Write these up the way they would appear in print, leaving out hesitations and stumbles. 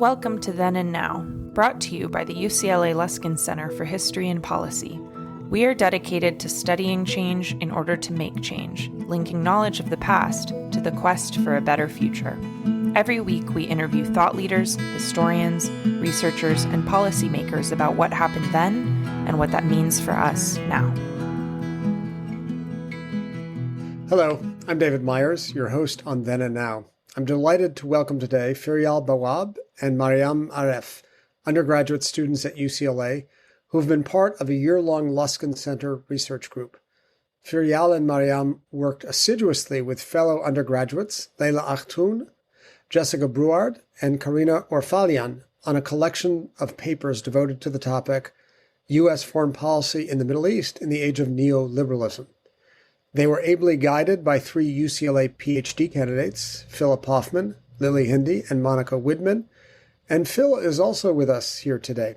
Welcome to Then and Now, brought to you by the UCLA Luskin Center for History and Policy. We are dedicated to studying change in order to make change, linking knowledge of the past to the quest for a better future. Every week, we interview thought leaders, historians, researchers, and policymakers about what happened then and what that means for us now. Hello, I'm David Myers, your host on Then and Now. I'm delighted to welcome today Firyal Bawab and Mariam Aref, undergraduate students at UCLA, who have been part of a year-long Luskin Center research group. Firyal and Mariam worked assiduously with fellow undergraduates Leila Achtoun, Jessica Brouard, and Karina Orfalian on a collection of papers devoted to the topic U.S. Foreign Policy in the Middle East in the Age of Neoliberalism. They were ably guided by three UCLA PhD candidates, Phil Hoffman, Lily Hindi, and Monica Widman, and Phil is also with us here today.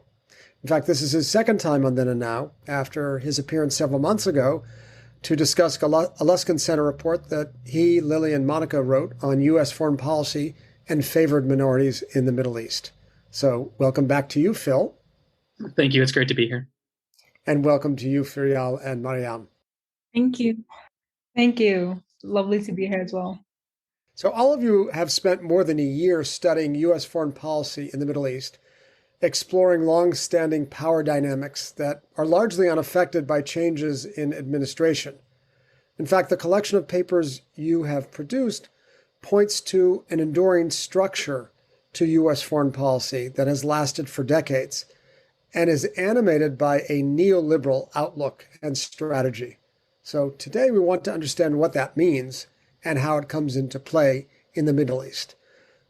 In fact, this is his second time on Then and Now, after his appearance several months ago to discuss a Luskin Center report that he, Lily, and Monica wrote on U.S. foreign policy and favored minorities in the Middle East. So welcome back to you, Phil. Thank you. It's great to be here. And welcome to you, Firyal and Mariam. Thank you. Thank you. Lovely to be here as well. So all of you have spent more than a year studying U.S. foreign policy in the Middle East, exploring long-standing power dynamics that are largely unaffected by changes in administration. In fact, the collection of papers you have produced points to an enduring structure to U.S. foreign policy that has lasted for decades and is animated by a neoliberal outlook and strategy. So today we want to understand what that means and how it comes into play in the Middle East.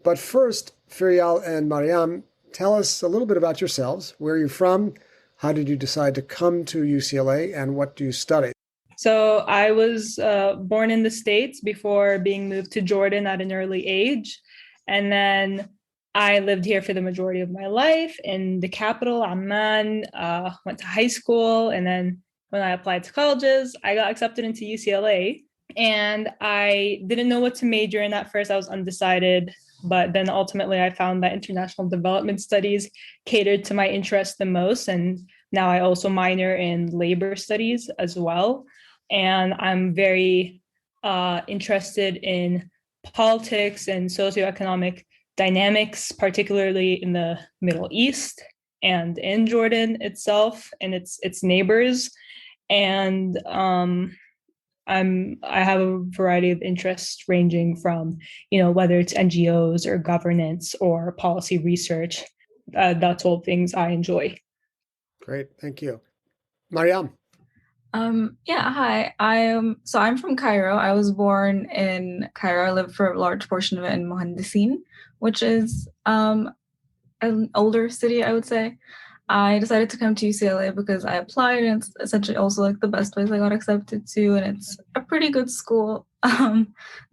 But first, Firyal and Mariam, tell us a little bit about yourselves. Where are you from? How did you decide to come to UCLA? And what do you study? So I was born in the States before being moved to Jordan at an early age. And then I lived here for the majority of my life in the capital, Amman, went to high school. And then when I applied to colleges, I got accepted into UCLA. And I didn't know what to major in at first. I was undecided. But then ultimately, I found that international development studies catered to my interest the most. And now I also minor in labor studies as well. And I'm very interested in politics and socioeconomic dynamics, particularly in the Middle East and in Jordan itself and its neighbors. And I have a variety of interests ranging from, whether it's NGOs or governance or policy research. That's all things I enjoy. Great, thank you. Mariam. Hi. I'm from Cairo. I was born in Cairo. I lived for a large portion of it in Mohandesin, which is an older city, I would say. I decided to come to UCLA because I applied, and it's essentially also like the best place I got accepted to, and it's a pretty good school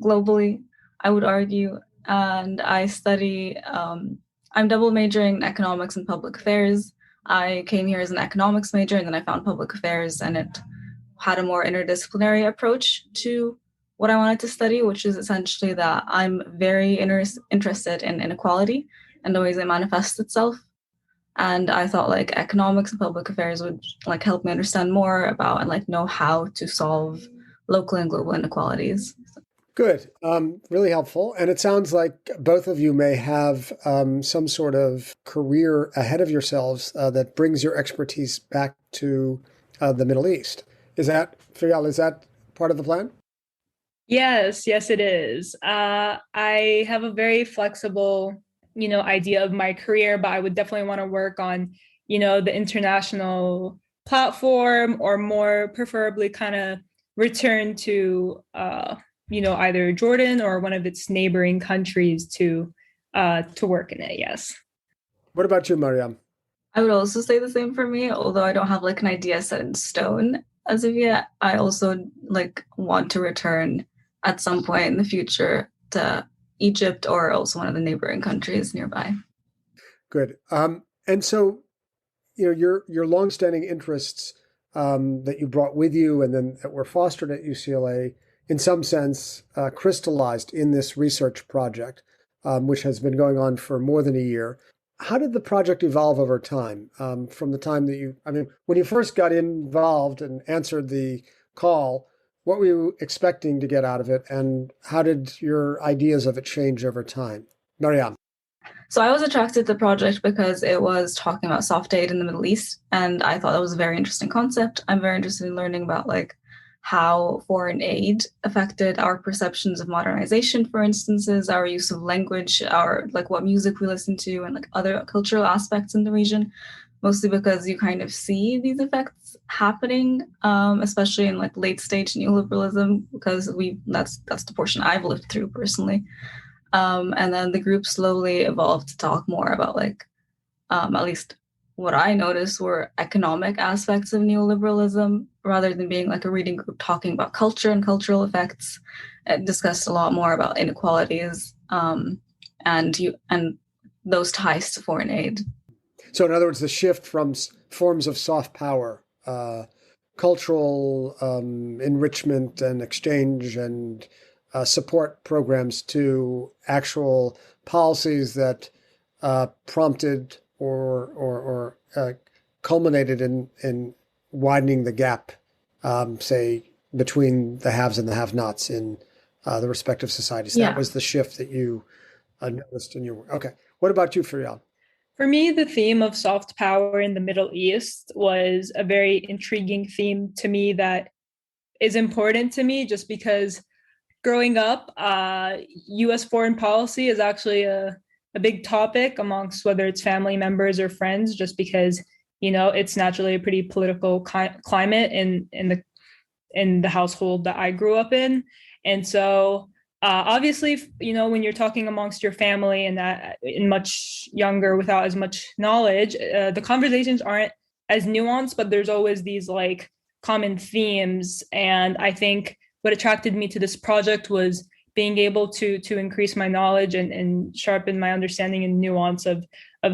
globally, I would argue. And I study, I'm double majoring in economics and public affairs. I came here as an economics major, and then I found public affairs, and it had a more interdisciplinary approach to what I wanted to study, which is essentially that I'm very interested in inequality and the ways it manifests itself. And I thought economics and public affairs would help me understand more about and know how to solve local and global inequalities. Good. Really helpful. And it sounds like both of you may have some sort of career ahead of yourselves that brings your expertise back to the Middle East. Firyal, is that part of the plan? Yes, it is. I have a very flexible idea of my career, but I would definitely want to work on, the international platform, or more preferably kind of return to, either Jordan or one of its neighboring countries to work in it. Yes. What about you, Mariam? I would also say the same for me, although I don't have an idea set in stone as of yet. I also want to return at some point in the future to Egypt or also one of the neighboring countries nearby. Good. And so, your longstanding interests that you brought with you and then that were fostered at UCLA, in some sense, crystallized in this research project. which has been going on for more than a year. How did the project evolve over time? From the time that when you first got involved and answered the call, what were you expecting to get out of it, and how did your ideas of it change over time? Mariam. So I was attracted to the project because it was talking about soft aid in the Middle East, and I thought that was a very interesting concept. I'm very interested in learning about how foreign aid affected our perceptions of modernization, for instances, our use of language, our what music we listen to, and other cultural aspects in the region. Mostly because you kind of see these effects happening, especially in late stage neoliberalism, because that's the portion I've lived through personally. And then the group slowly evolved to talk more about at least what I noticed were economic aspects of neoliberalism, rather than being a reading group talking about culture and cultural effects. It discussed a lot more about inequalities and those ties to foreign aid. So in other words, the shift from forms of soft power, cultural enrichment and exchange and support programs to actual policies that prompted or culminated in widening the gap, say, between the haves and the have-nots in the respective societies. Yeah. That was the shift that you noticed in your work. Okay. What about you, Firyal? For me, the theme of soft power in the Middle East was a very intriguing theme to me that is important to me, just because growing up, U.S. foreign policy is actually a big topic amongst whether it's family members or friends, just because, it's naturally a pretty political climate in the household that I grew up in. And so obviously, when you're talking amongst your family and that in much younger, without as much knowledge, the conversations aren't as nuanced, but there's always these common themes. And I think what attracted me to this project was being able to increase my knowledge and sharpen my understanding and nuance of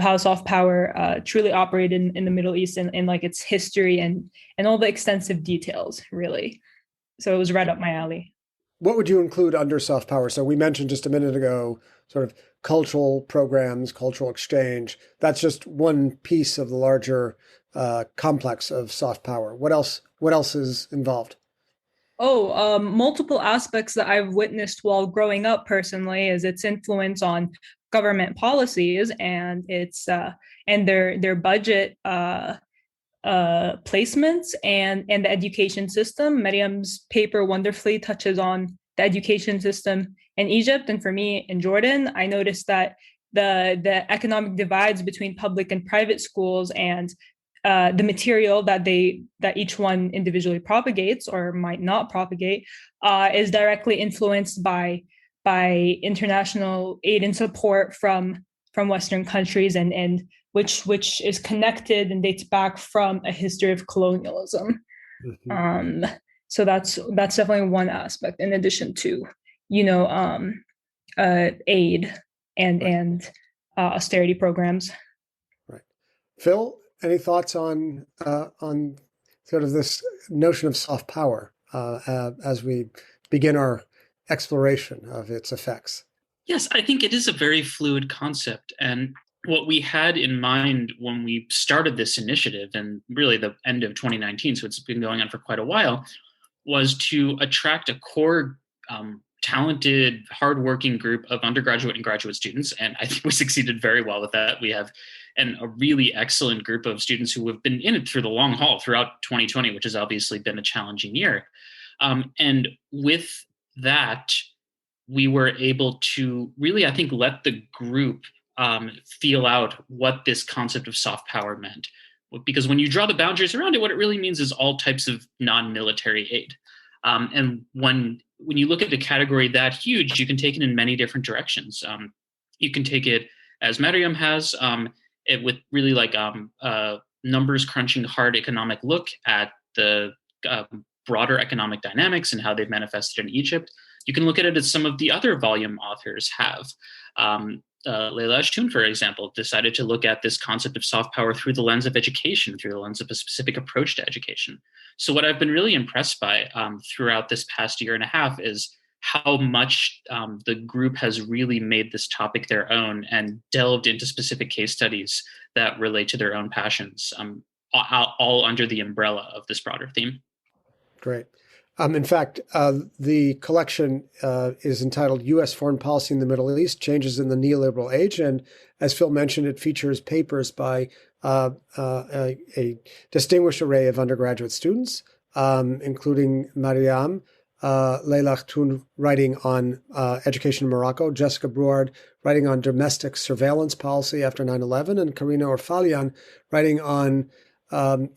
how soft power truly operated in the Middle East and its history and all the extensive details, really. So it was right up my alley. What would you include under soft power? So we mentioned just a minute ago, sort of cultural programs, cultural exchange. That's just one piece of the larger complex of soft power. What else is involved? Multiple aspects that I've witnessed while growing up personally is its influence on government policies and its and their budget placements and the education system. Mariam's paper wonderfully touches on the education system in Egypt, and for me in Jordan, I noticed that the economic divides between public and private schools and the material that each one individually propagates or might not propagate is directly influenced by international aid and support from Western countries and which is connected and dates back from a history of colonialism. Mm-hmm. So that's definitely one aspect in addition to aid and austerity programs. Right. Phil, any thoughts on sort of this notion of soft power as we begin our exploration of its effects? Yes, I think it is a very fluid concept. And what we had in mind when we started this initiative, and really the end of 2019, so it's been going on for quite a while, was to attract a core talented, hardworking group of undergraduate and graduate students. And I think we succeeded very well with that. We have a really excellent group of students who have been in it through the long haul throughout 2020, which has obviously been a challenging year. And with that, we were able to really, I think, let the group feel out what this concept of soft power meant. Because when you draw the boundaries around it, what it really means is all types of non-military aid. And when you look at a category that huge, you can take it in many different directions. You can take it, as Mariam has, with really numbers crunching hard economic look at the broader economic dynamics and how they've manifested in Egypt. You can look at it as some of the other volume authors have. Leila Ashtun, for example, decided to look at this concept of soft power through the lens of education, through the lens of a specific approach to education. So what I've been really impressed by throughout this past year and a half is how much the group has really made this topic their own and delved into specific case studies that relate to their own passions, all under the umbrella of this broader theme. Great. In fact, the collection is entitled U.S. Foreign Policy in the Middle East, Changes in the Neoliberal Age. And as Phil mentioned, it features papers by a distinguished array of undergraduate students, including Mariam, Leila Khtoun writing on education in Morocco, Jessica Brouard writing on domestic surveillance policy after 9/11, and Karina Orfalian writing on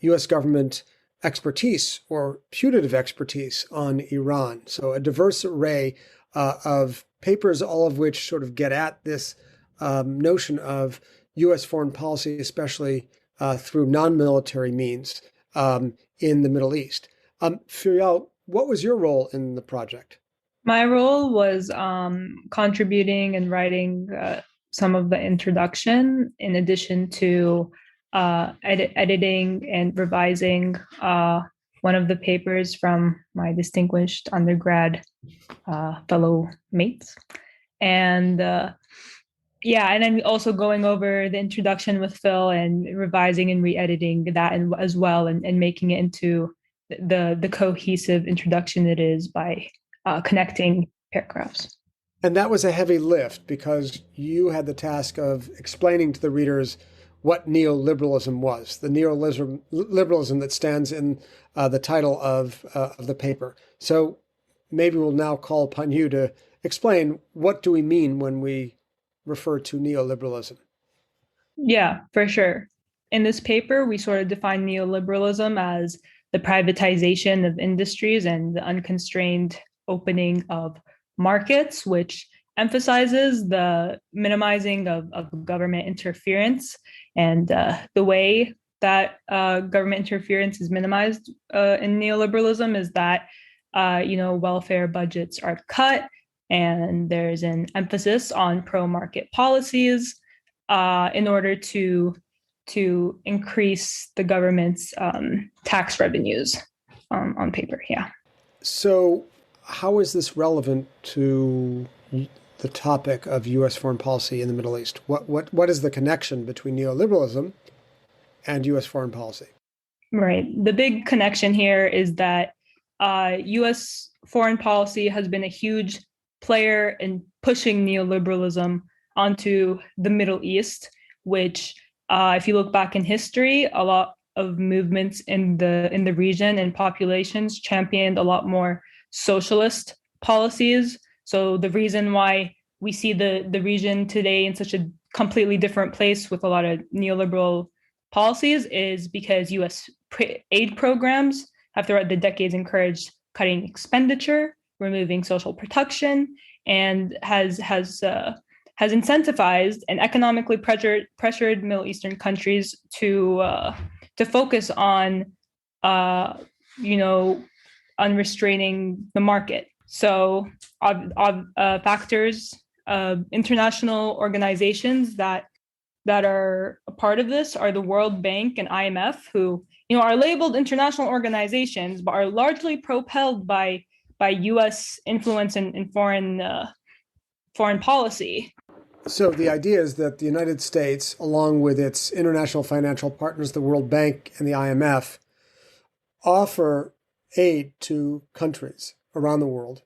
U.S. government expertise or putative expertise on Iran. So a diverse array of papers, all of which sort of get at this notion of U.S. foreign policy, especially through non-military means in the Middle East. Firyal, what was your role in the project? My role was contributing and writing some of the introduction, in addition to editing and revising one of the papers from my distinguished undergrad fellow mates. And and then also going over the introduction with Phil and revising and re-editing that as well, and making it into the cohesive introduction it is by connecting paragraphs. And that was a heavy lift because you had the task of explaining to the readers what neoliberalism was, the neoliberalism that stands in the title of the paper. So maybe we'll now call upon you to explain, what do we mean when we refer to neoliberalism? Yeah, for sure. In this paper, we sort of define neoliberalism as the privatization of industries and the unconstrained opening of markets, which emphasizes the minimizing of government interference. And the way that government interference is minimized in neoliberalism is that welfare budgets are cut, and there's an emphasis on pro-market policies in order to increase the government's tax revenues on paper. Yeah. So how is this relevant to the topic of U.S. foreign policy in the Middle East? What is the connection between neoliberalism and U.S. foreign policy? Right. The big connection here is that U.S. foreign policy has been a huge player in pushing neoliberalism onto the Middle East, which, if you look back in history, a lot of movements in the region and populations championed a lot more socialist policies. So the reason why we see the region today in such a completely different place with a lot of neoliberal policies is because U.S. aid programs have throughout the decades encouraged cutting expenditure, removing social protection, and has incentivized and economically pressured Middle Eastern countries to focus on unrestraining the market. So factors, international organizations that are a part of this are the World Bank and IMF, who are labeled international organizations but are largely propelled by U.S. influence in foreign policy. So the idea is that the United States, along with its international financial partners, the World Bank and the IMF, offer aid to countries around the world,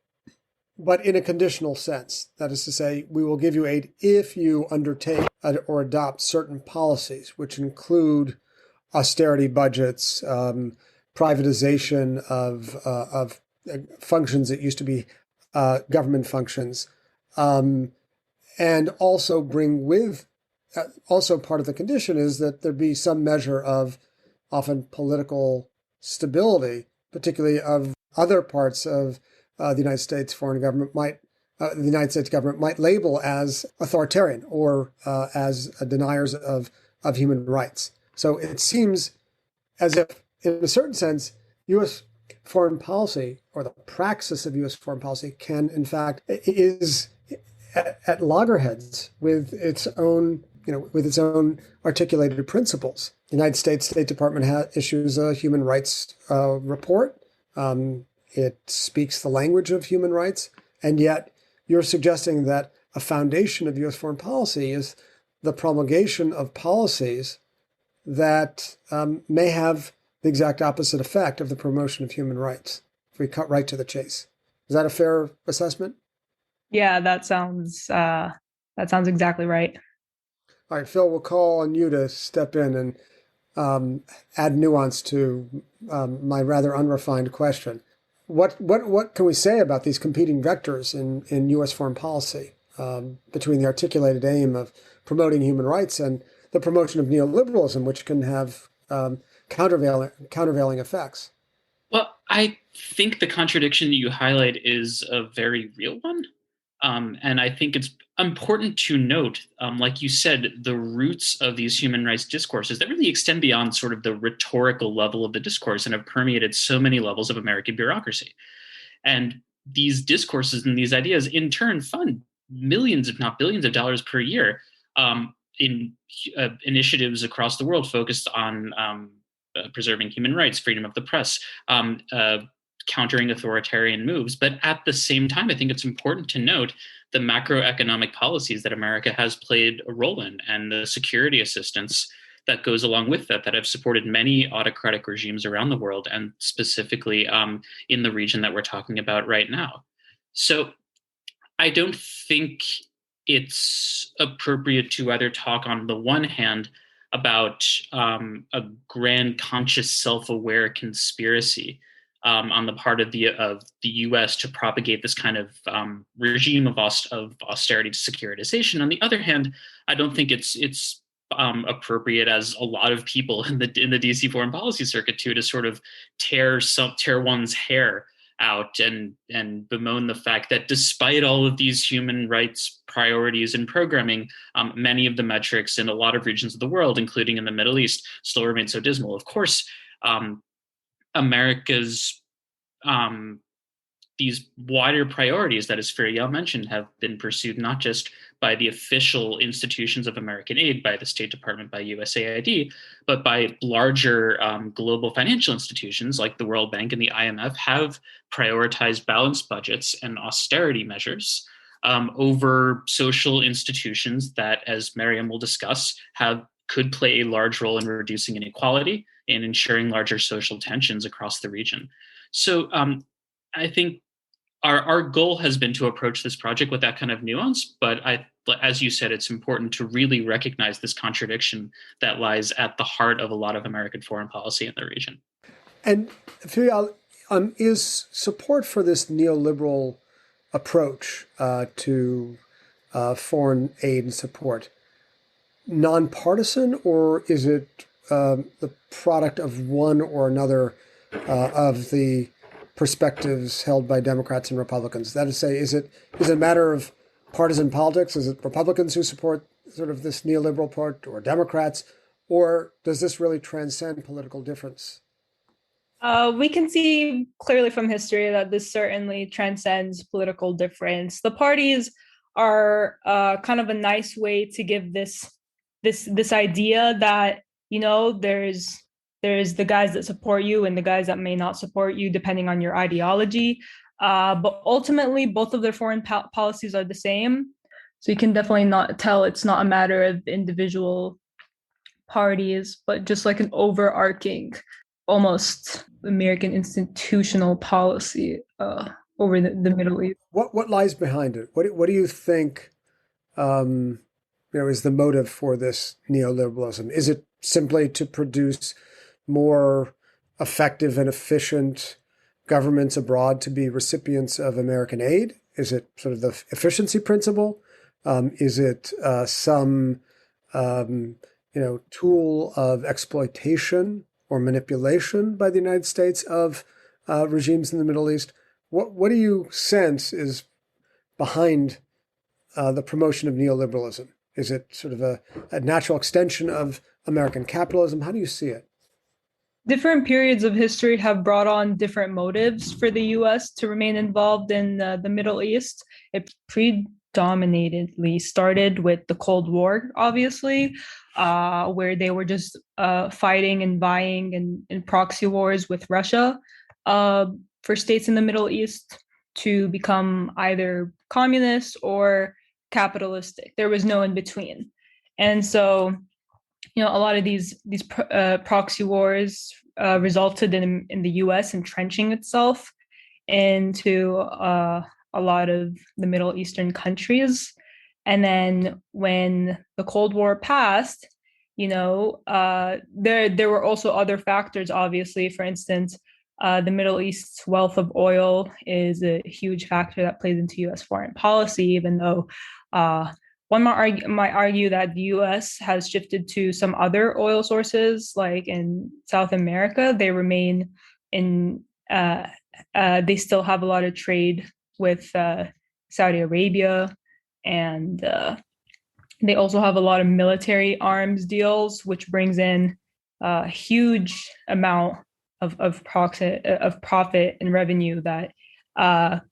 but in a conditional sense. That is to say, we will give you aid if you undertake or adopt certain policies, which include austerity budgets, privatization of functions that used to be government functions, and also bring with, also part of the condition is that there be some measure of often political stability, particularly of other parts of the United States foreign government the United States government might label as authoritarian or as deniers of human rights. So it seems as if, in a certain sense, U.S. foreign policy, or the praxis of U.S. foreign policy, can, in fact, is at loggerheads with its own, articulated principles. The United States State Department issues a human rights report. It speaks the language of human rights, And yet you're suggesting that a foundation of U.S. foreign policy is the promulgation of policies that may have the exact opposite effect of the promotion of human rights, if we cut right to the chase. Is that a fair assessment? Yeah, that sounds exactly right. All right, Phil, we'll call on you to step in and add nuance to my rather unrefined question. What can we say about these competing vectors in U.S. foreign policy between the articulated aim of promoting human rights and the promotion of neoliberalism, which can have countervailing effects? Well, I think the contradiction that you highlight is a very real one. And I think it's important to note, like you said, the roots of these human rights discourses that really extend beyond sort of the rhetorical level of the discourse and have permeated so many levels of American bureaucracy. And these discourses and these ideas in turn fund millions, if not billions of dollars per year in initiatives across the world focused on preserving human rights, freedom of the press, countering authoritarian moves. But at the same time, I think it's important to note the macroeconomic policies that America has played a role in and the security assistance that goes along with that have supported many autocratic regimes around the world, and specifically in the region that we're talking about right now. So I don't think it's appropriate to either talk on the one hand about a grand, conscious, self-aware conspiracy on the part of the U.S. to propagate this kind of regime of austerity to securitization. On the other hand, I don't think it's appropriate, as a lot of people in the DC foreign policy circuit to sort of tear one's hair out and bemoan the fact that despite all of these human rights priorities and programming, many of the metrics in a lot of regions of the world, including in the Middle East, still remain so dismal. Of course, America's these wider priorities that, as Firyal mentioned, have been pursued not just by the official institutions of American aid, by the State Department, by USAID, but by larger global financial institutions like the World Bank and the IMF have prioritized balanced budgets and austerity measures over social institutions that, as Mariam will discuss, could play a large role in reducing inequality and ensuring larger social tensions across the region. So I think our goal has been to approach this project with that kind of nuance, but as you said, it's important to really recognize this contradiction that lies at the heart of a lot of American foreign policy in the region. And Firyal, is support for this neoliberal approach to foreign aid and support nonpartisan, or is it the product of one or another of the perspectives held by Democrats and Republicans? That is to say, is it a matter of partisan politics? Is it Republicans who support sort of this neoliberal part, or Democrats, or does this really transcend political difference? We can see clearly from history that this certainly transcends political difference. The parties are kind of a nice way to give this idea that, you know, there's the guys that support you and the guys that may not support you depending on your ideology. But ultimately, both of their foreign policies are the same. So you can definitely not tell it's not a matter of individual parties, but just like an overarching, almost American institutional policy over the Middle East. What lies behind it? What do you think is the motive for this neoliberalism? Is it simply to produce more effective and efficient governments abroad to be recipients of American aid? Is it sort of the efficiency principle? Is it some tool of exploitation or manipulation by the United States of regimes in the Middle East? What do you sense is behind the promotion of neoliberalism? Is it sort of a natural extension of American capitalism? How do you see it? Different periods of history have brought on different motives for the U.S. to remain involved in the Middle East. It predominantly started with the Cold War, obviously, where they were just fighting and vying in proxy wars with Russia for states in the Middle East. to become either communist or capitalistic. There was no in between. And so, a lot of these proxy wars resulted in the U.S. entrenching itself into a lot of the Middle Eastern countries. And then when the Cold War passed, there were also other factors, obviously. For instance, the Middle East's wealth of oil is a huge factor that plays into U.S. foreign policy, even though one might argue that the U.S. has shifted to some other oil sources, like in South America. They remain they still have a lot of trade with Saudi Arabia, and they also have a lot of military arms deals, which brings in a huge amount of profit and revenue that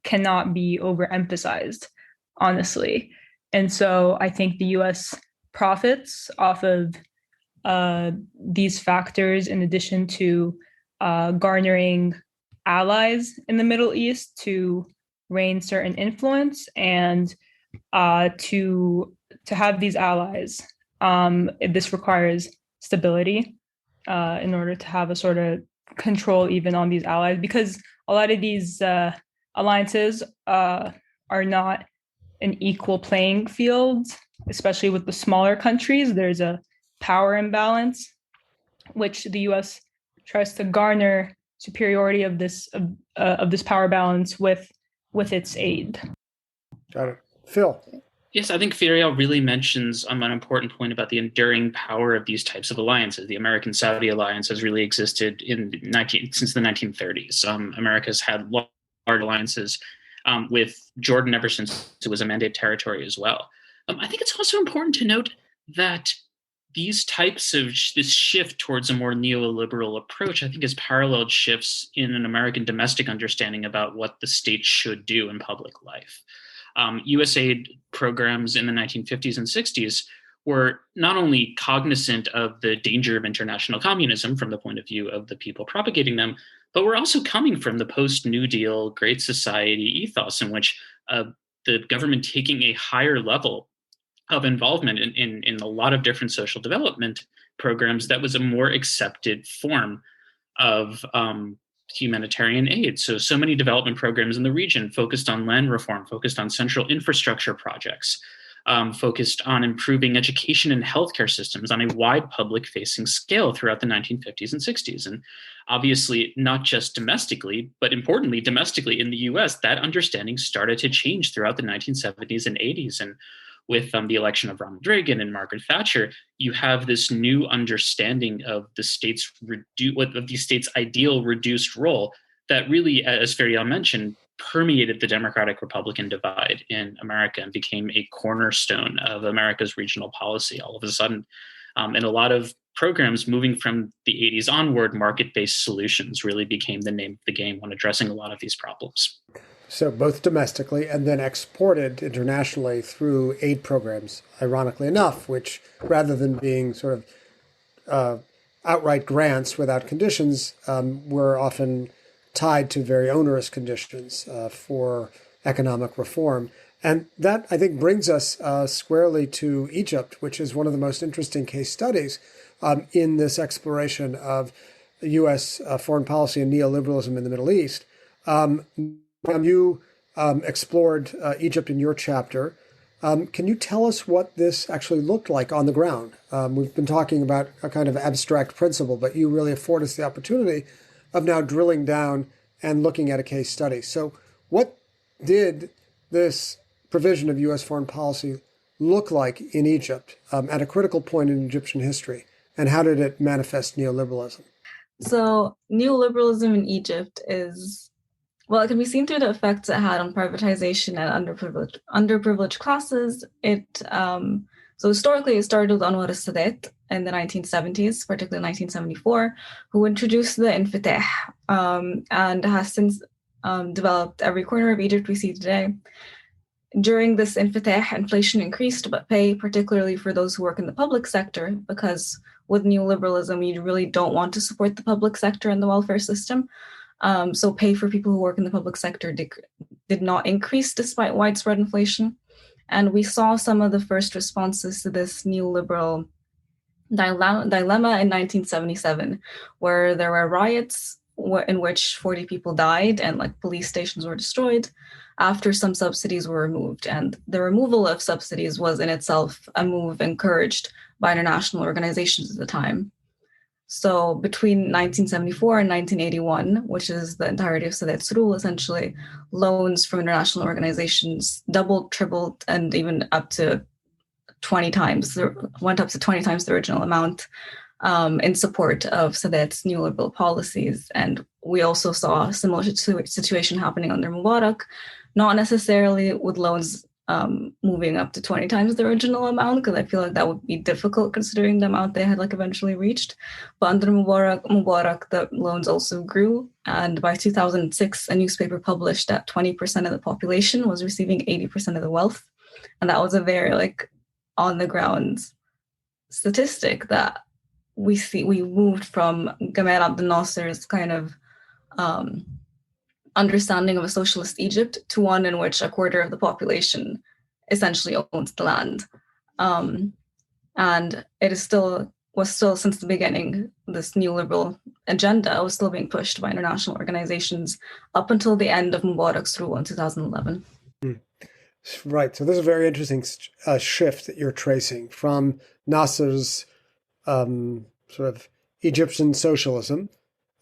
cannot be overemphasized, honestly. And so I think the U.S. profits off of these factors, in addition to garnering allies in the Middle East to reign certain influence, and to have these allies. This requires stability in order to have a sort of control even on these allies, because a lot of these alliances are not an equal playing field, especially with the smaller countries. There's a power imbalance, which the U.S. tries to garner superiority of this power balance with its aid. Got it. Phil. Yes, I think Firyal really mentions an important point about the enduring power of these types of alliances. The American-Saudi alliance has really existed since the 1930s. America's had large alliances with Jordan ever since it was a mandate territory as well. I think it's also important to note that these types of this shift towards a more neoliberal approach, I think, has paralleled shifts in an American domestic understanding about what the state should do in public life. USAID programs in the 1950s and 60s were not only cognizant of the danger of international communism from the point of view of the people propagating them, but were also coming from the post-New Deal Great Society ethos, in which the government taking a higher level of involvement in a lot of different social development programs that was a more accepted form of humanitarian aid. So many development programs in the region focused on land reform, focused on central infrastructure projects, focused on improving education and healthcare systems on a wide public-facing scale throughout the 1950s and 60s. And obviously, not just domestically, but importantly, domestically in the US, that understanding started to change throughout the 1970s and 80s. And with the election of Ronald Reagan and Margaret Thatcher, you have this new understanding of the state's ideal reduced role that really, as Firyal mentioned, permeated the Democratic-Republican divide in America and became a cornerstone of America's regional policy all of a sudden. And a lot of programs moving from the 80s onward, market-based solutions really became the name of the game when addressing a lot of these problems. So both domestically and then exported internationally through aid programs, ironically enough, which rather than being sort of outright grants without conditions, were often tied to very onerous conditions for economic reform. And that, I think, brings us squarely to Egypt, which is one of the most interesting case studies in this exploration of U.S. Foreign policy and neoliberalism in the Middle East. You explored Egypt in your chapter. Can you tell us what this actually looked like on the ground? We've been talking about a kind of abstract principle, but you really afford us the opportunity of now drilling down and looking at a case study. So what did this provision of U.S. foreign policy look like in Egypt at a critical point in Egyptian history? And how did it manifest neoliberalism? So neoliberalism in Egypt it can be seen through the effects it had on privatization and underprivileged classes. So historically, it started with Anwar al-Sadat in the 1970s, particularly 1974, who introduced the infitah and has since developed every corner of Egypt we see today. During this infitah, inflation increased, but pay, particularly for those who work in the public sector, because with neoliberalism, you really don't want to support the public sector and the welfare system. So pay for people who work in the public sector did not increase despite widespread inflation. And we saw some of the first responses to this neoliberal dilemma in 1977, where there were riots in which 40 people died and like police stations were destroyed after some subsidies were removed. And the removal of subsidies was in itself a move encouraged by international organizations at the time. So between 1974 and 1981, which is the entirety of Sadet's rule, essentially, loans from international organizations doubled, tripled, and even up to 20 times, went up to 20 times the original amount in support of Sadet's neoliberal policies. And we also saw a similar situation happening under Mubarak, not necessarily with loans moving up to 20 times the original amount, because I feel like that would be difficult considering the amount they had like eventually reached. But under Mubarak, the loans also grew. And by 2006, a newspaper published that 20% of the population was receiving 80% of the wealth. And that was a very like on the ground statistic that we moved from Gamal Abdel Nasser's kind of understanding of a socialist Egypt to one in which a quarter of the population essentially owns the land. And it was still since the beginning, this neoliberal agenda was still being pushed by international organizations up until the end of Mubarak's rule in 2011. Right. So this is a very interesting shift that you're tracing from Nasser's sort of Egyptian socialism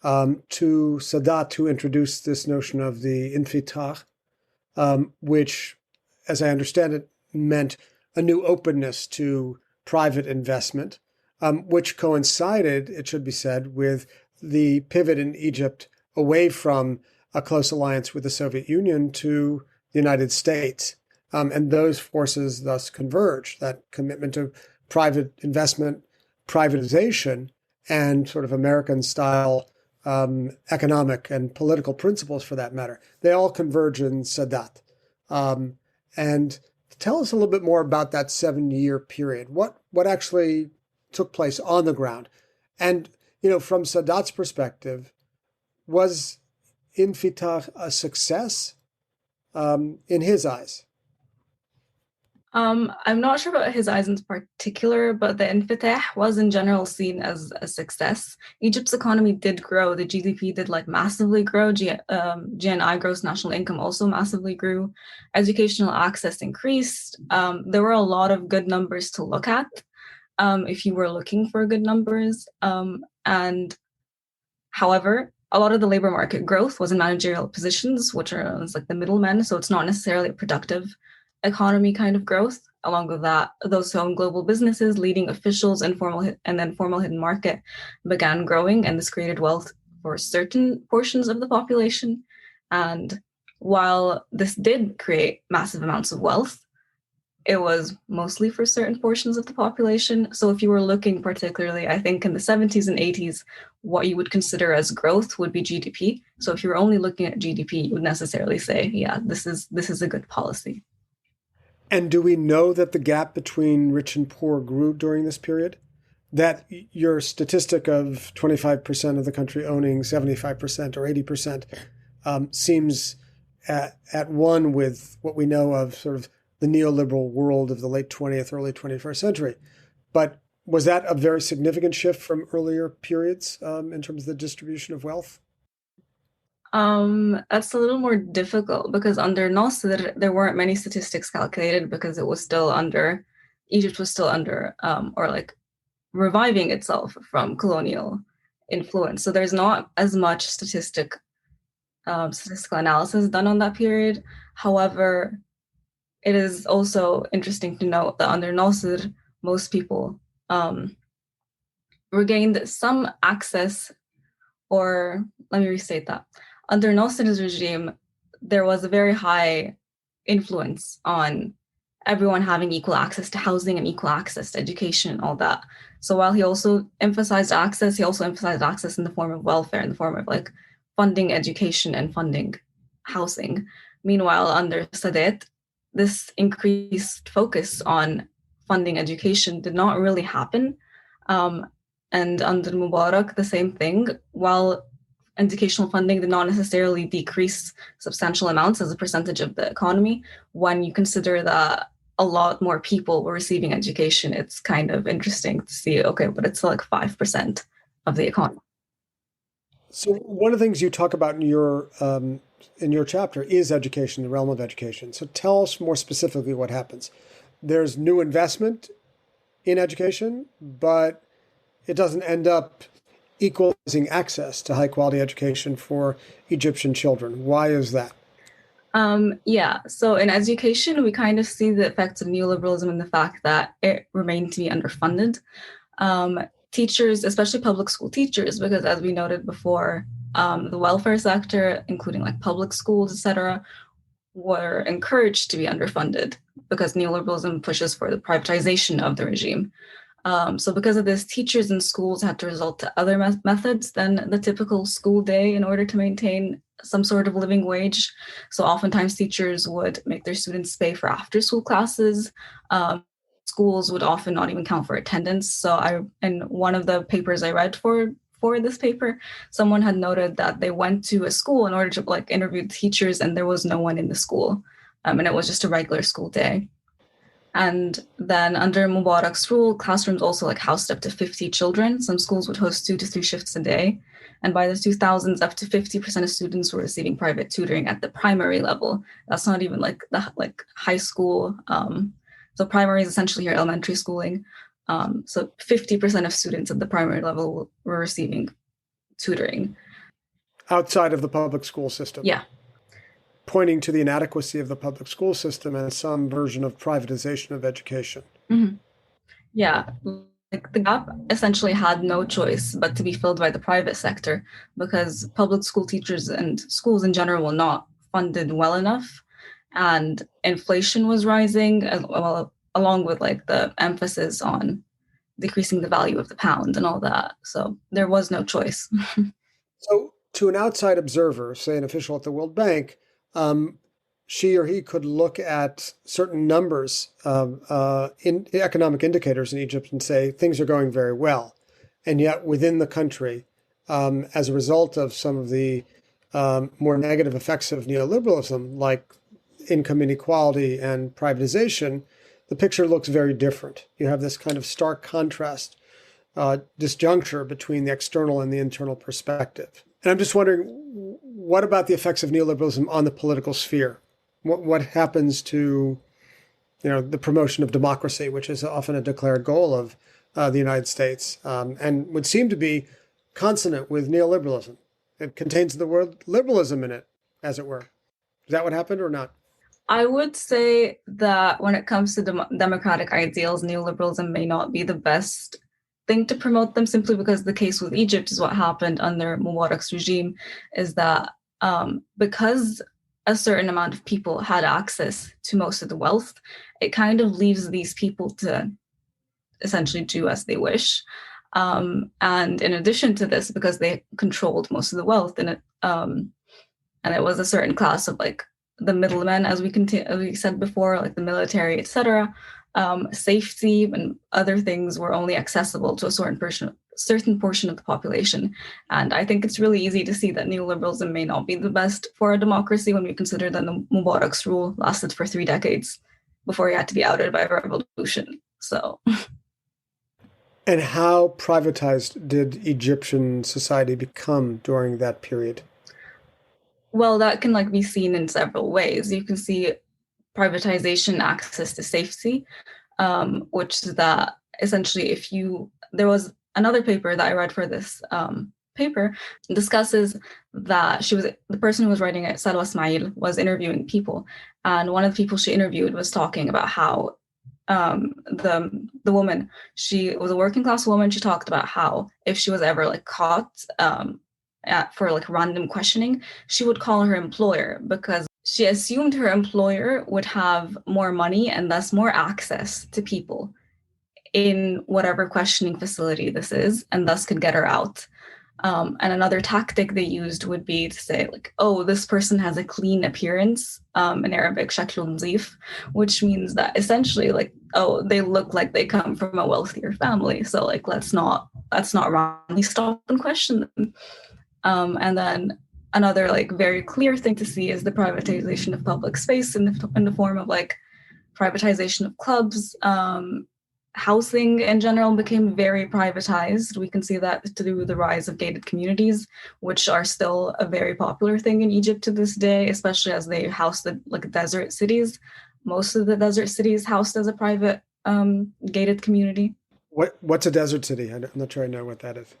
to Sadat, who introduced this notion of the infitah, which, as I understand it, meant a new openness to private investment, which coincided, it should be said, with the pivot in Egypt away from a close alliance with the Soviet Union to the United States. And those forces thus converged, that commitment to private investment, privatization, and sort of American-style economic and political principles, for that matter. They all converge in Sadat. And tell us a little bit more about that 7-year period. What actually took place on the ground? And, from Sadat's perspective, was Infitah a success in his eyes? I'm not sure about his eyes in particular, but the Infitah was in general seen as a success. Egypt's economy did grow. The GDP did massively grow. GNI, gross national income, also massively grew. Educational access increased. There were a lot of good numbers to look at if you were looking for good numbers. And however, a lot of the labor market growth was in managerial positions, which are like the middlemen. So it's not necessarily a productive economy kind of growth. Along with that, those who own global businesses, leading officials, and then formal hidden market began growing, and this created wealth for certain portions of the population. And while this did create massive amounts of wealth, it was mostly for certain portions of the population. So if you were looking particularly, I think in the 70s and 80s, what you would consider as growth would be GDP. So if you were only looking at GDP, you would necessarily say, yeah, this is a good policy. And do we know that the gap between rich and poor grew during this period? That your statistic of 25% of the country owning 75% or 80% seems at one with what we know of sort of the neoliberal world of the late 20th, early 21st century. But was that a very significant shift from earlier periods in terms of the distribution of wealth? That's a little more difficult because under Nasser, there weren't many statistics calculated because Egypt was still under, reviving itself from colonial influence. So there's not as much statistical analysis done on that period. However, it is also interesting to note that under Nasser, most people regained some access, or let me restate that. Under Nasser's regime, there was a very high influence on everyone having equal access to housing and equal access to education and all that. So while he also emphasized access, he also emphasized access in the form of welfare, in the form of funding education and funding housing. Meanwhile, under Sadat, this increased focus on funding education did not really happen. And under Mubarak, the same thing. While educational funding did not necessarily decrease substantial amounts as a percentage of the economy. When you consider that a lot more people were receiving education, it's kind of interesting to see, okay, but it's like 5% of the economy. So one of the things you talk about in your chapter is education, the realm of education. So tell us more specifically what happens. There's new investment in education, but it doesn't end up equalizing access to high quality education for Egyptian children. Why is that? So in education, we kind of see the effects of neoliberalism in the fact that it remained to be underfunded. Teachers, especially public school teachers, because as we noted before, the welfare sector, including like public schools, etc., were encouraged to be underfunded because neoliberalism pushes for the privatization of the regime. So because of this, teachers in schools had to resort to other methods than the typical school day in order to maintain some sort of living wage. So oftentimes teachers would make their students pay for after school classes. Schools would often not even count for attendance. So in one of the papers I read for this paper, someone had noted that they went to a school in order to like interview teachers and there was no one in the school. And it was just a regular school day. And then under Mubarak's rule, classrooms also like housed up to 50 children. Some schools would host 2 to 3 shifts a day. And by the 2000s, up to 50% of students were receiving private tutoring at the primary level. That's not even like the high school. So primary is essentially your elementary schooling. So 50% of students at the primary level were receiving tutoring. Outside of the public school system? Yeah. Pointing to the inadequacy of the public school system and some version of privatization of education. Mm-hmm. Yeah. Like the gap essentially had no choice but to be filled by the private sector because public school teachers and schools in general were not funded well enough. And inflation was rising along with like the emphasis on decreasing the value of the pound and all that. So there was no choice. So to an outside observer, say an official at the World Bank, she or he could look at certain numbers in economic indicators in Egypt and say things are going very well. And yet within the country, as a result of some of the more negative effects of neoliberalism, like income inequality and privatization, the picture looks very different. You have this kind of stark contrast, disjuncture between the external and the internal perspective. And I'm just wondering, what about the effects of neoliberalism on the political sphere? What happens to, the promotion of democracy, which is often a declared goal of the United States, and would seem to be consonant with neoliberalism? It contains the word liberalism in it, as it were. Is that what happened or not? I would say that when it comes to democratic ideals, neoliberalism may not be the best thing to promote them, simply because the case with Egypt is what happened under Mubarak's regime, is that because a certain amount of people had access to most of the wealth, it kind of leaves these people to essentially do as they wish. And in addition to this, because they controlled most of the wealth, and it was a certain class of like the middlemen, as we said before, like the military, etc. Safety and other things were only accessible to a certain portion of the population. And I think it's really easy to see that neoliberalism may not be the best for a democracy when we consider that Mubarak's rule lasted for 3 decades before he had to be outed by a revolution. So. And how privatized did Egyptian society become during that period? Well, that can be seen in several ways. You can see privatization, access to safety, which is that essentially there was another paper that I read for this paper discusses that the person who was writing it, Salwa Ismail, was interviewing people. And one of the people she interviewed was talking about how the woman, she was a working class woman. She talked about how if she was ever caught for random questioning, she would call her employer because she assumed her employer would have more money and thus more access to people in whatever questioning facility this is, and thus could get her out. And another tactic they used would be to say oh, this person has a clean appearance, in Arabic, shaklun nazif, which means that essentially oh, they look like they come from a wealthier family. So let's not wrongly stop and question them. And then another like very clear thing to see is the privatization of public space in the form of like privatization of clubs. Housing in general became very privatized. We can see that through the rise of gated communities, which are still a very popular thing in Egypt to this day, especially as they house the like desert cities. Most of the desert cities housed as a private gated community. What's a desert city? I'm not sure I know what that is.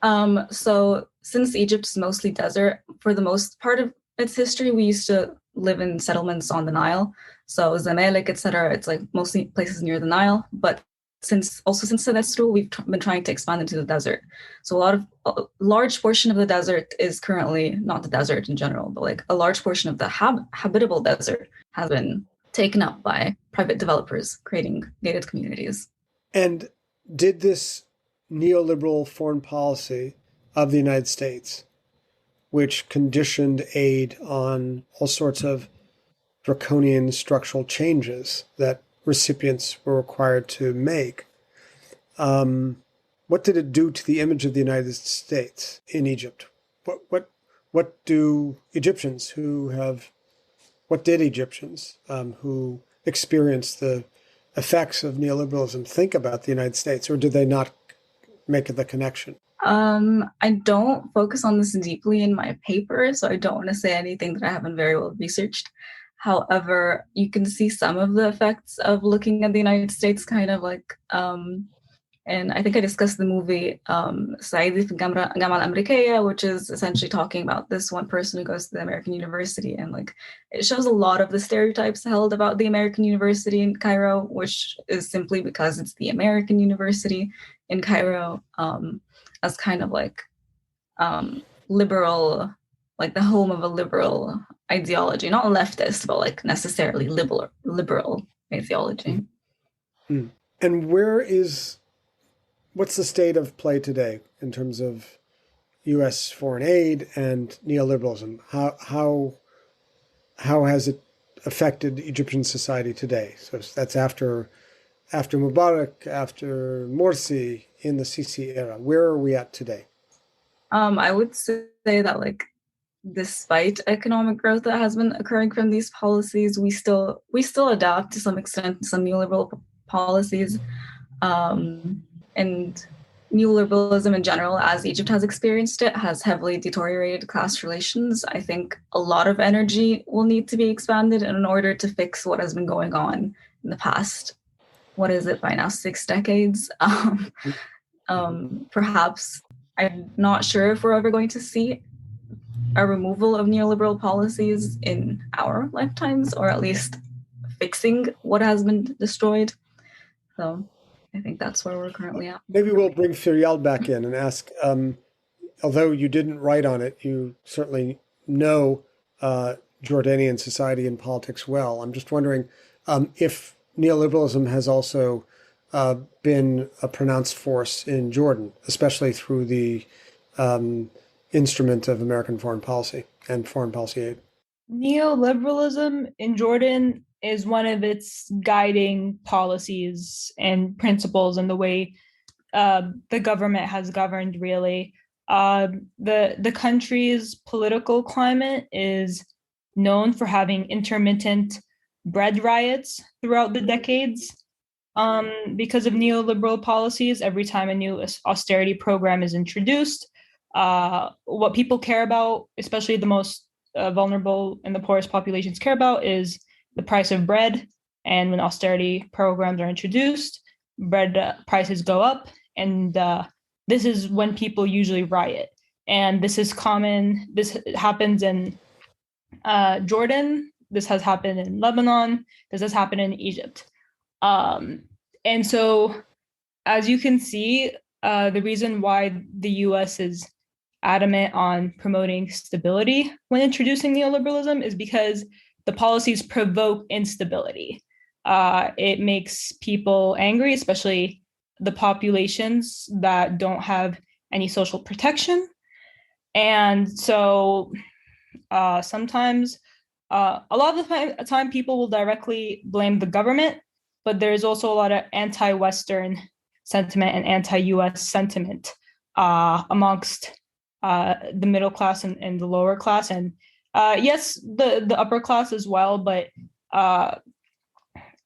So since Egypt's mostly desert, for the most part of its history, we used to live in settlements on the Nile. So Zamalek, etc. It's like mostly places near the Nile. But since Sinestru, we've been trying to expand into the desert. So a large portion of the desert is currently not the desert in general, but like a large portion of the habitable desert has been taken up by private developers creating gated communities. And did this neoliberal foreign policy of the United States, which conditioned aid on all sorts of draconian structural changes that recipients were required to make, what did it do to the image of the United States in Egypt? What did Egyptians who experienced the effects of neoliberalism think about the United States, or did they not make the connection? I don't focus on this deeply in my paper, so I don't want to say anything that I haven't very well researched. However, you can see some of the effects of looking at the United States kind of like, and I think I discussed the movie Saidi fi Gamma Al-Amerikaya, which is essentially talking about this one person who goes to the American university, and like it shows a lot of the stereotypes held about the American university in Cairo, which is simply because it's the American university in Cairo, as kind of like liberal, like the home of a liberal ideology, not leftist, but like necessarily liberal ideology. Mm. And what's the state of play today in terms of U.S. foreign aid and neoliberalism? How has it affected Egyptian society today? So that's after Mubarak, after Morsi, in the Sisi era. Where are we at today? I would say that like, despite economic growth that has been occurring from these policies, we still adapt to some extent some neoliberal policies, and neoliberalism in general, as Egypt has experienced it, has heavily deteriorated class relations. I think a lot of energy will need to be expanded in order to fix what has been going on in the past. What is it by now? 6 decades. Perhaps I'm not sure if we're ever going to see a removal of neoliberal policies in our lifetimes, or at least fixing what has been destroyed. So I think that's where we're currently at. Maybe we'll bring Firyal back in and ask, although you didn't write on it, you certainly know Jordanian society and politics well. I'm just wondering if neoliberalism has also been a pronounced force in Jordan, especially through the instrument of American foreign policy and foreign policy aid. Neoliberalism in Jordan is one of its guiding policies and principles in the way the government has governed, really. The country's political climate is known for having intermittent bread riots throughout the decades. Because of neoliberal policies, every time a new austerity program is introduced, what people care about, especially the most vulnerable and the poorest populations care about, is the price of bread. And when austerity programs are introduced, bread prices go up. And this is when people usually riot. And this is common. This happens in Jordan. This has happened in Lebanon. This has happened in Egypt. And so, as you can see, the reason why the U.S. is adamant on promoting stability when introducing neoliberalism is because the policies provoke instability. It makes people angry, especially the populations that don't have any social protection. And so sometimes, a lot of the time, people will directly blame the government, but there's also a lot of anti-Western sentiment and anti-US sentiment amongst the middle class and the lower class, and yes, the upper class as well, but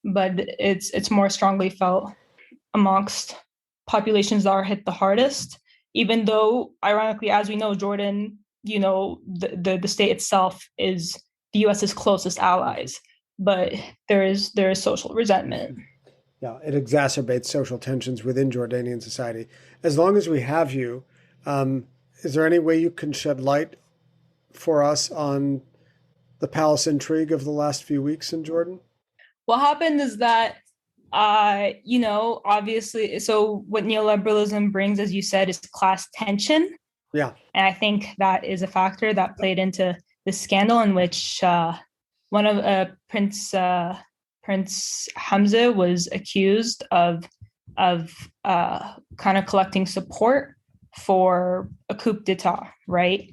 it's more strongly felt amongst populations that are hit the hardest. Even though, ironically, as we know, Jordan, the state itself is the U.S.'s closest allies, but there is social resentment. Yeah, it exacerbates social tensions within Jordanian society. As long as we have you, is there any way you can shed light for us on the palace intrigue of the last few weeks in Jordan? What happened is that, obviously, so what neoliberalism brings, as you said, is class tension. Yeah. And I think that is a factor that played into the scandal in which one of Prince Hamza was accused of kind of collecting support for a coup d'etat, right?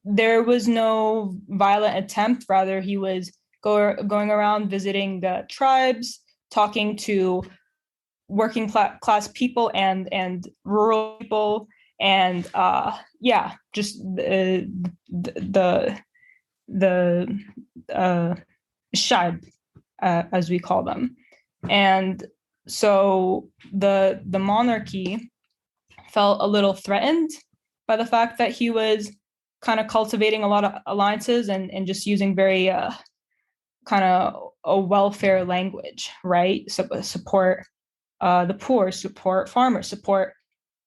There was no violent attempt. Rather, he was going around visiting the tribes, talking to working class people and rural people, and just the shab, as we call them. And so the monarchy felt a little threatened by the fact that he was kind of cultivating a lot of alliances and just using very kind of a welfare language, right? So support the poor, support farmers, support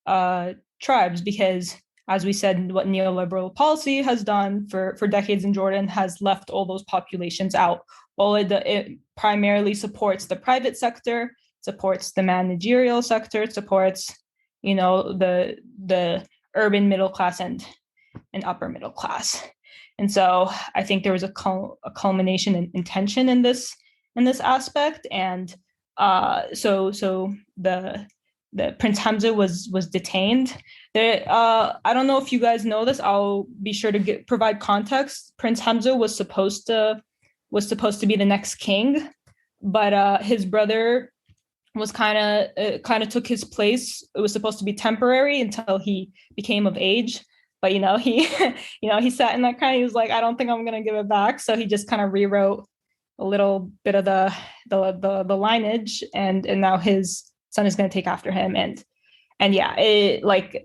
tribes, because as we said, what neoliberal policy has done for decades in Jordan has left all those populations out. Well, it primarily supports the private sector, supports the managerial sector, it supports, the urban middle class and upper middle class. And so I think there was a culmination in tension in this aspect. And so the Prince Hamza was detained. I don't know if you guys know this. I'll be sure to provide context. Prince Hamza was supposed to be the next king, but his brother was kind of took his place. It was supposed to be temporary until he became of age. But he he sat in that kind. He was like, I don't think I'm gonna give it back. So he just kind of rewrote a little bit of the lineage, and now his son is going to take after him. And yeah,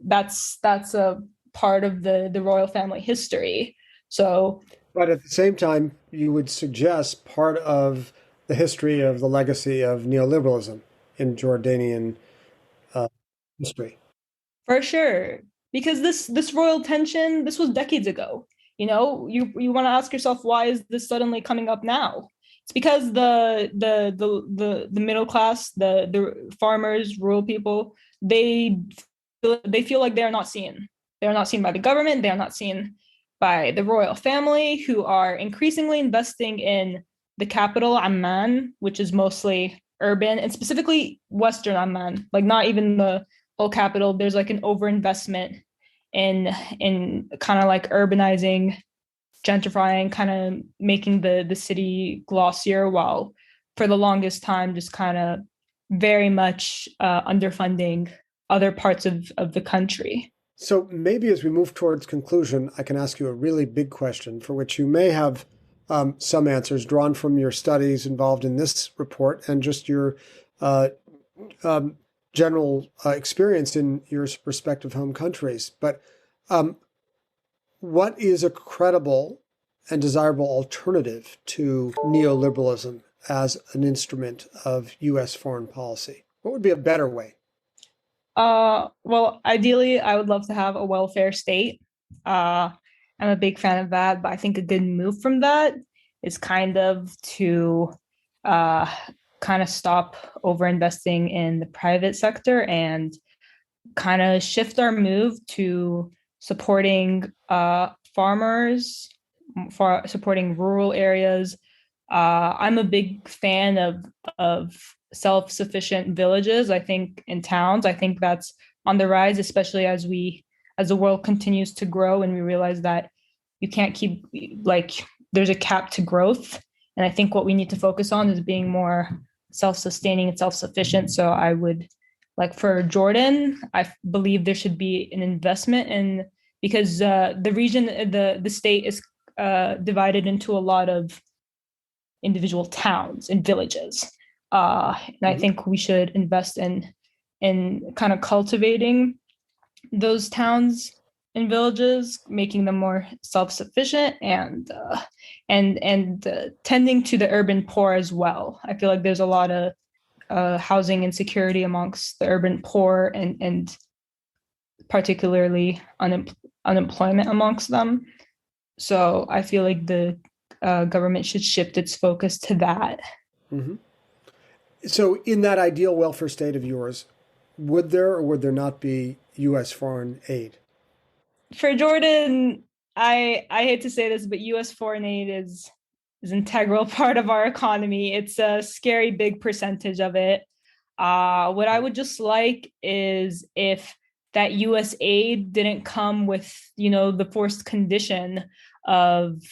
that's a part of the royal family history. So, but at the same time, you would suggest part of the history of the legacy of neoliberalism in Jordanian history. For sure. Because this royal tension, this was decades ago. You want to ask yourself, why is this suddenly coming up now? It's because the middle class, the farmers, rural people, they feel like they are not seen. They are not seen by the government. They are not seen by the royal family, who are increasingly investing in the capital, Amman, which is mostly urban, and specifically Western Amman, like not even the whole capital. There's like an overinvestment in kind of like urbanizing, gentrifying, kind of making the city glossier, while for the longest time just kind of very much underfunding other parts of the country. So maybe as we move towards conclusion, I can ask you a really big question for which you may have some answers drawn from your studies involved in this report and just your general experience in your respective home countries. But what is a credible and desirable alternative to neoliberalism as an instrument of U.S. foreign policy? What would be a better way? Well, ideally, I would love to have a welfare state. I'm a big fan of that, but I think a good move from that is kind of to kind of stop overinvesting in the private sector and kind of shift our move to supporting farmers, for supporting rural areas. I'm a big fan of self-sufficient villages. I think in towns, I think that's on the rise, especially as the world continues to grow and we realize that you can't keep, like, there's a cap to growth. And I think what we need to focus on is being more self-sustaining and self-sufficient. So I would, like, for Jordan, I believe there should be an investment in because the region, the state is divided into a lot of individual towns and villages. And I think we should invest in kind of cultivating those towns and villages, making them more self-sufficient and tending to the urban poor as well. I feel like there's a lot of housing insecurity amongst the urban poor and particularly unemployment amongst them. So I feel like the government should shift its focus to that. Mm-hmm. So in that ideal welfare state of yours, would there or would there not be U.S. foreign aid? For Jordan, I hate to say this, but U.S. foreign aid is an integral part of our economy. It's a scary big percentage of it. What I would just like is if that U.S. aid didn't come with, the forced condition of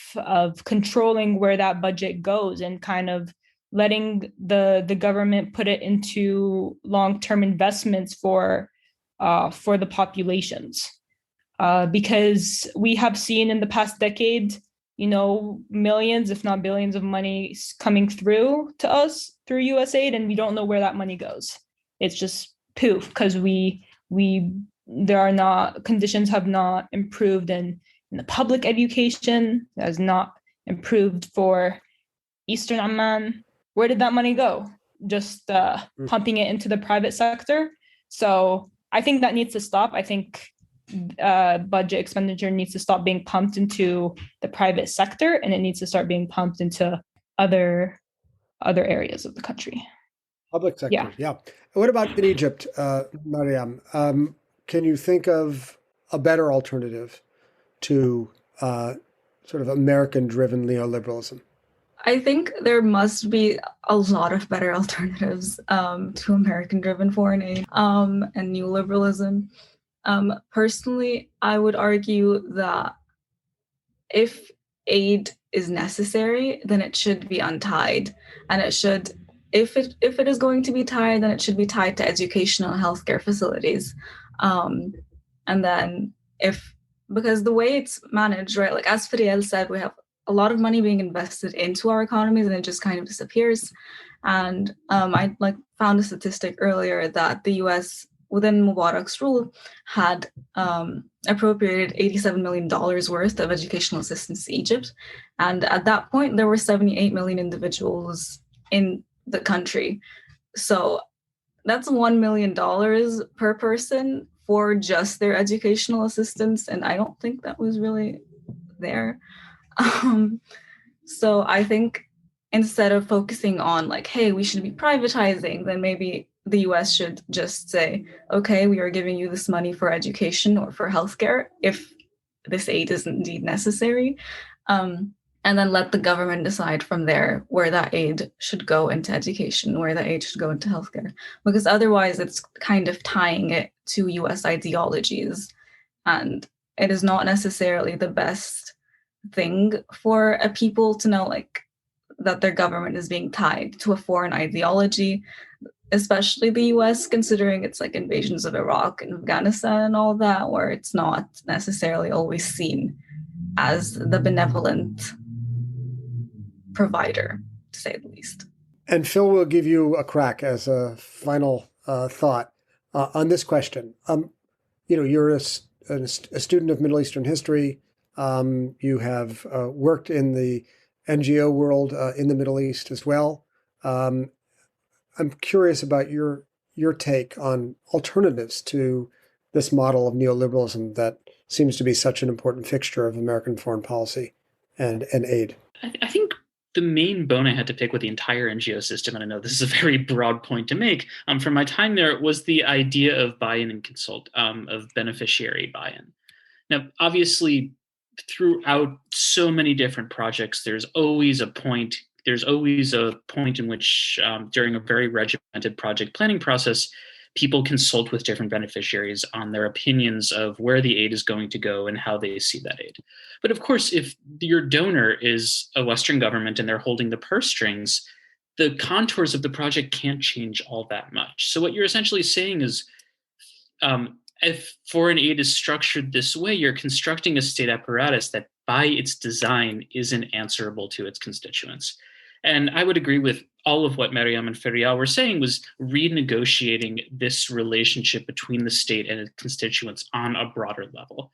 controlling where that budget goes and kind of letting the government put it into long-term investments for the populations. Because we have seen in the past decade, millions, if not billions of money coming through to us through US aid, and we don't know where that money goes. It's just poof, because conditions have not improved in the public education, has not improved for Eastern Amman. Where did that money go? Just pumping it into the private sector. So I think that needs to stop. I think budget expenditure needs to stop being pumped into the private sector, and it needs to start being pumped into other areas of the country. Public sector, yeah. What about in Egypt, Mariam? Can you think of a better alternative to sort of American-driven neoliberalism? I think there must be a lot of better alternatives to American-driven foreign aid and neoliberalism. Personally, I would argue that if aid is necessary, then it should be untied, and it should, if it is going to be tied, then it should be tied to educational and healthcare facilities, and then because the way it's managed, right? Like as Firyal said, we have a lot of money being invested into our economies, and it just kind of disappears. And I found a statistic earlier that the U.S. within Mubarak's rule had appropriated $87 million worth of educational assistance to Egypt. And at that point, there were 78 million individuals in the country. So that's $1 million per person for just their educational assistance. And I don't think that was really there. So I think instead of focusing on hey, we should be privatizing, then maybe the US should just say, okay, we are giving you this money for education or for healthcare if this aid is indeed necessary. And then let the government decide from there where that aid should go into education, where that aid should go into healthcare. Because otherwise it's kind of tying it to US ideologies. And it is not necessarily the best thing for a people to know that their government is being tied to a foreign ideology, especially the US, considering it's invasions of Iraq and Afghanistan and all that, where it's not necessarily always seen as the benevolent provider, to say the least. And Phil will give you a crack as a final thought on this question. You're a student of Middle Eastern history. You have worked in the NGO world in the Middle East as well. I'm curious about your take on alternatives to this model of neoliberalism that seems to be such an important fixture of American foreign policy and aid. I think the main bone I had to pick with the entire NGO system, and I know this is a very broad point to make, from my time there, was the idea of buy-in and consult, of beneficiary buy-in. Now, obviously, throughout so many different projects, there's always a point in which during a very regimented project planning process, people consult with different beneficiaries on their opinions of where the aid is going to go and how they see that aid. But of course, if your donor is a Western government and they're holding the purse strings, the contours of the project can't change all that much. So what you're essentially saying is, if foreign aid is structured this way, you're constructing a state apparatus that by its design isn't answerable to its constituents. And I would agree with all of what Mariam and Firyal were saying was renegotiating this relationship between the state and its constituents on a broader level,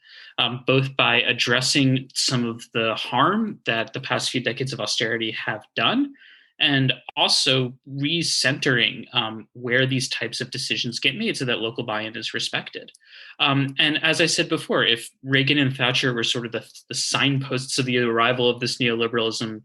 both by addressing some of the harm that the past few decades of austerity have done, and also recentering where these types of decisions get made so that local buy-in is respected. And as I said before, if Reagan and Thatcher were sort of the signposts of the arrival of this neoliberalism,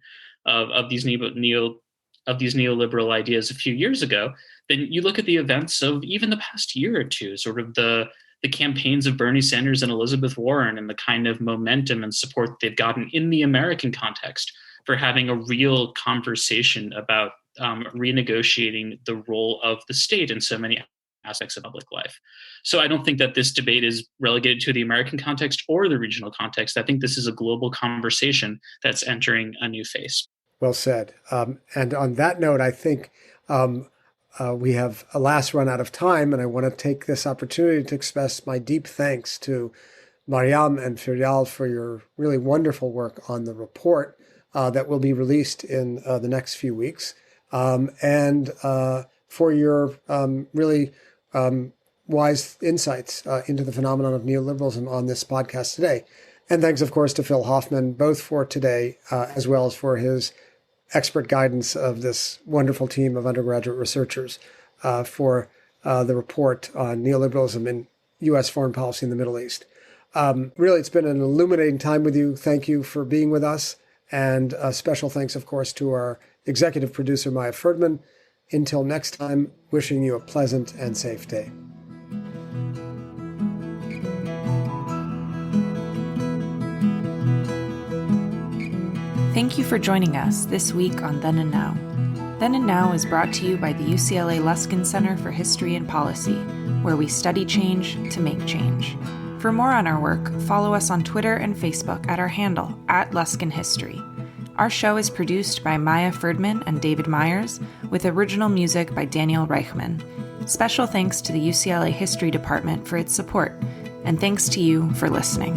of these neoliberal ideas a few years ago, then you look at the events of even the past year or two, sort of the campaigns of Bernie Sanders and Elizabeth Warren and the kind of momentum and support they've gotten in the American context for having a real conversation about renegotiating the role of the state in so many aspects of public life. So I don't think that this debate is relegated to the American context or the regional context. I think this is a global conversation that's entering a new phase. Well said. And on that note, I think we have alas run out of time, and I want to take this opportunity to express my deep thanks to Mariam and Firyal for your really wonderful work on the report that will be released in the next few weeks, and for your really wise insights into the phenomenon of neoliberalism on this podcast today. And thanks, of course, to Phil Hoffman, both for today, as well as for his expert guidance of this wonderful team of undergraduate researchers for the report on neoliberalism in U.S. foreign policy in the Middle East. Really, it's been an illuminating time with you. Thank you for being with us. And special thanks, of course, to our executive producer, Maya Ferdman. Until next time, wishing you a pleasant and safe day. Thank you for joining us this week on Then and Now. Then and Now is brought to you by the UCLA Luskin Center for History and Policy, where we study change to make change. For more on our work, follow us on Twitter and Facebook at our handle, @LuskinHistory. Our show is produced by Maya Ferdman and David Myers, with original music by Daniel Reichman. Special thanks to the UCLA History Department for its support, and thanks to you for listening.